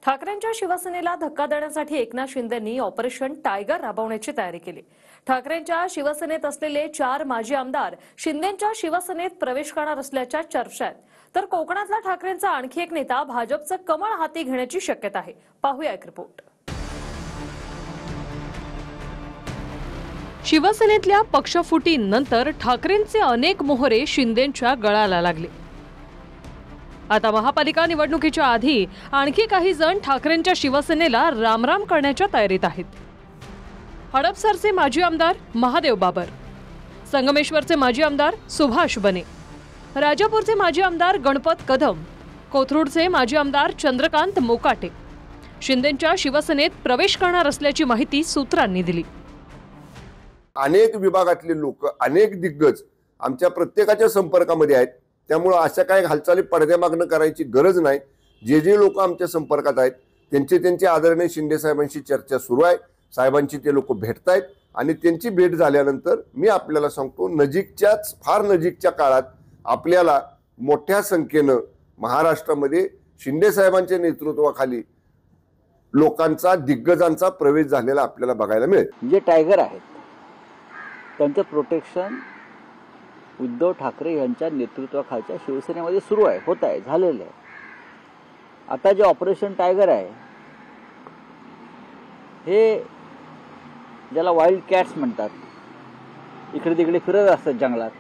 ठाकरेंच्या शिवसेनेला धक्का देण्यासाठी एकनाथ शिंदेंनी ऑपरेशन टायगर राबवण्याची तयारी केली। ठाकरेंच्या शिवसेनेत असलेले 4 माजी आमदार शिंदेंच्या शिवसेनेत प्रवेश करणार असल्याच्या चर्चा आहेत। तर कोकणातला ठाकरेंचा आणखी एक नेता भाजपचं कमळ हाती घेण्याची शक्यता आहे। पाहूया एक रिपोर्ट। शिवसेनेतल्या पक्षफुटीनंतर ठाकरेंचे अनेक मोहरे शिंदेंच्या गळाला लागले। आता महापालिका निवडणुकीच्या आधी आणखी काही जण ठाकरेंच्या शिवसेनेला रामराम करण्याच्या तयारीत आहेत। हडपसरचे माजी आमदार महादेव बाबर, संगमेश्वरचे माजी आमदार सुभाष बने, राजापूरचे माजी आमदार गणपत कदम, कोथरूडचे माजी आमदार चंद्रकांत मोकाटे शिंदेंच्या शिवसेनेत प्रवेश करणार असल्याची माहिती सूत्रांनी दिली। अनेक विभागातले लोक, अनेक दिग्गज आमच्या प्रत्येकाच्या संपर्कामध्ये आहेत। त्यामुळे अशा काही हालचाली पडद्यामागनं करायची गरज नाही। जे लोक आमच्या संपर्कात आहेत त्यांचे आदरणीय शिंदे साहेबांशी चर्चा सुरू आहे। साहेबांची ते लोक भेटतायत आणि त्यांची भेट झाल्यानंतर मी आपल्याला सांगतो, फार नजीकच्या काळात आपल्याला मोठ्या संख्येनं महाराष्ट्रामध्ये शिंदे साहेबांच्या नेतृत्वाखाली लोकांचा, दिग्गजांचा प्रवेश झालेला आपल्याला बघायला मिळेल। जे टायगर आहेत त्यांचं प्रोटेक्शन उद्धव ठाकरे यांच्या नेतृत्वाखालच्या शिवसेनेमध्ये सुरू आहे, होत आहे, झालेलं आहे। आता जे ऑपरेशन टायगर आहे हे ज्याला वाईल्ड कॅट्स म्हणतात, इकडे तिकडे फिरत असतात जंगलात,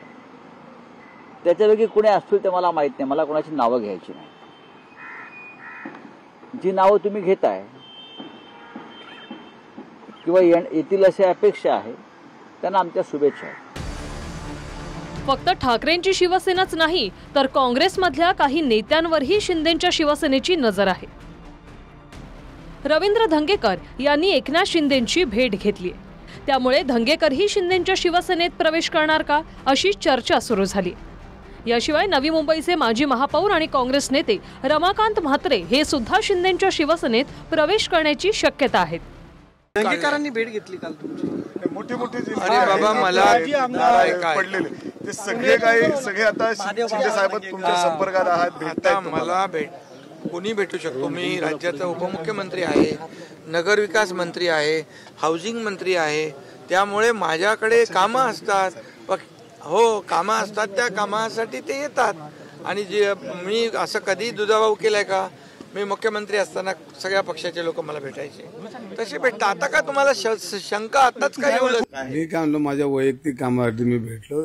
त्याच्यापैकी कुणी असतील ते मला माहित नाही, मला कोणाची नावं घ्यायची नाही। जी नावं तुम्ही घेताय किंवा येतील अशी अपेक्षा आहे त्यांना आमच्या शुभेच्छा आहेत। फक्त ठाकरेंची शिवसेनाच नाही तर काँग्रेसमधल्या काही नेत्यांवरही शिंदेंच्या शिवसेनेची नजर आहे। रवींद्र धंगेकर यांनी एकनाथ शिंदेंची भेट घेतली, त्यामुळे धंगेकरही शिंदेंच्या शिवसेनेत प्रवेश करणार का अशी चर्चा सुरू झाली। याशिवाय नवी मुंबईचे माजी महापौर आणि काँग्रेस नेते रमाकांत म्हात्रे हे सुद्धा शिंदेंच्या शिवसेनेत प्रवेश करण्याची शक्यता आहे। धंगेकरांनी भेट घेतली काल तुमची? मोठे अरे बाबा, मला पडलेले ते सगळे आता शिंदे साहेब तुमच्या संपर्कात आहात, भेटता मला कोणी भेटू शकतो। मी राज्याचा उपमुख्यमंत्री आहे, नगरविकास मंत्री आहे, हाऊसिंग मंत्री आहे, त्यामुळे माझ्याकडे कामं असतात। हो, कामं असतात, त्या कामासाठी ते येतात। आणि जे मी असं कधी दुजाभाव केलाय का? मी मुख्यमंत्री असताना सगळ्या पक्षाचे लोक मला भेटायचे, तसे भेटतात। आता का तुम्हाला शंका आताच काय येऊ लागली? मी काय म्हणलो, माझ्या वैयक्तिक कामासाठी मी भेटलो।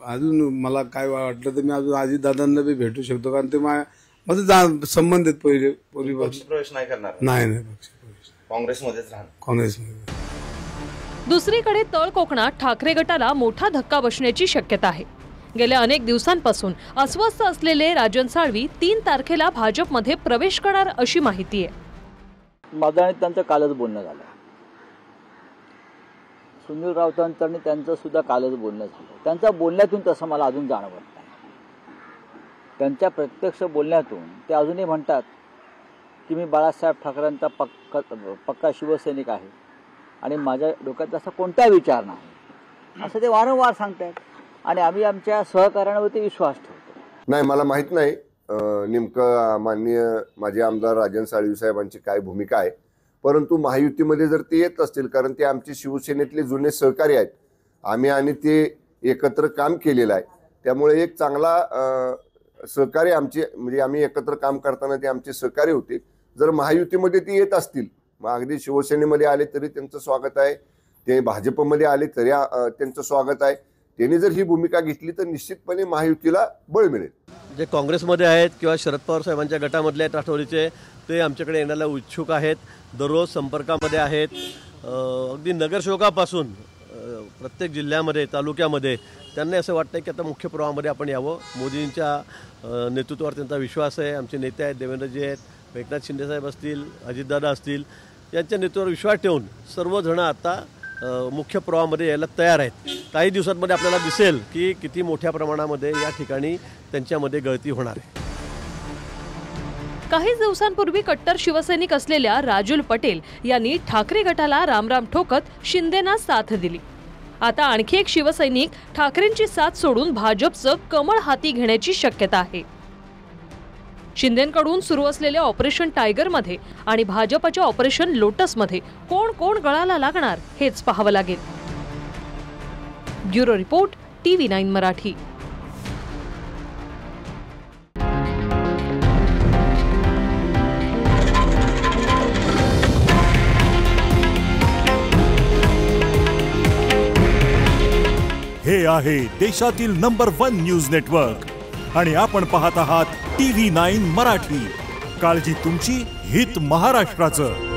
अजून मला काय वाटलं तर मी अजून अजितदादांना बी भेटू शकतो, कारण ते माझं संबंध आहेत पूर्वीपासून। प्रवेश नाही करणार? नाही, पक्ष प्रवेश काँग्रेसमध्येच राहणार, काँग्रेसमध्ये। दुसरीकडे तळ कोकणात ठाकरे गटाला मोठा धक्का बसण्याची शक्यता आहे। गेल्या अनेक दिवसांपासून अस्वस्थ असलेले राजन साळवी 3 तारखेला भाजपमध्ये प्रवेश करणार अशी माहिती आहे। माझं आणि त्यांचं कालच बोलणं झालं, सुनील राऊतांचं त्यांचं सुद्धा कालच बोलणं झालं। त्यांच्या बोलण्यातून तसं मला अजून जाणवत नाही। त्यांच्या प्रत्यक्ष बोलण्यातून ते अजूनही म्हणतात की मी बाळासाहेब ठाकरेंचा पक्का शिवसैनिक आहे आणि माझ्या डोक्यात असा कोणता विचार नाही, असं ते वारंवार सांगतात। आणि आम्ही आमच्या सहकार्यावरती विश्वास ठेवतो। नाही, मला माहित नाही नेमकं माननीय माझे आमदार राजन साळवी साहेबांची काय भूमिका आहे, परंतु महायुतीमध्ये जर ते येत असतील, कारण ते आमचे शिवसेनेतले जुने सहकारी आहेत, आम्ही आणि ते एकत्र काम केलेलं आहे, त्यामुळे एक चांगला सहकारी आमचे, म्हणजे आम्ही एकत्र काम करताना ते आमचे सहकारी होते। जर महायुतीमध्ये ते येत असतील, मग अगदी शिवसेनेमध्ये आले तरी त्यांचं स्वागत आहे, ते भाजपमध्ये आले तरी त्यांचं स्वागत आहे। त्यांनी जर ही भूमिका घेतली तर निश्चितपणे महायुतीला बळ मिळेल। जे काँग्रेसमध्ये आहेत किंवा शरद पवार साहेबांच्या गटामधले आहेत राष्ट्रवादीचे, ते आमच्याकडे येण्याला उत्सुक आहेत, दररोज संपर्कामध्ये आहेत। अगदी नगरसेवकापासून प्रत्येक जिल्ह्यामध्ये, तालुक्यामध्ये त्यांना असं वाटतं की आता मुख्य प्रवाहामध्ये आपण यावं। मोदींच्या नेतृत्वावर त्यांचा विश्वास आहे। आमचे नेते आहेत, देवेंद्रजी आहेत, एकनाथ शिंदे साहेब असतील, अजितदादा असतील, यांच्या नेतृत्वावर विश्वास ठेवून सर्वजण आता मुख्य प्रवाहामध्ये यायला तयार आहेत। काही दिवसांमध्ये आपल्याला दिसेल की किती मोठ्या प्रमाणामध्ये या ठिकाणी त्यांच्यामध्ये गळती होणार आहे। काही दिवसांपूर्वी कट्टर शिवसैनिक असलेल्या राजुल पटेल यांनी ठाकरे गटाला रामराम ठोकत शिंदेना साथ दिली। आता आणखी एक शिवसैनिक ठाकरेंची साथ सोडून भाजपचं कमळ हाती घेण्याची शक्यता आहे। शिंदेंकडून सुरू असलेल्या ऑपरेशन टायगरमध्ये आणि भाजपच्या ऑपरेशन लोटसमध्ये कोण कोण गळाला लागणार हेच पाहावं लागेल. Bureau report, TV9 Marathi. हे आहे देशातील नंबर 1 न्यूज नेटवर्क आणि आपण पाहत आहात TV9 मराठी. काळजी तुमची, हित महाराष्ट्राचं.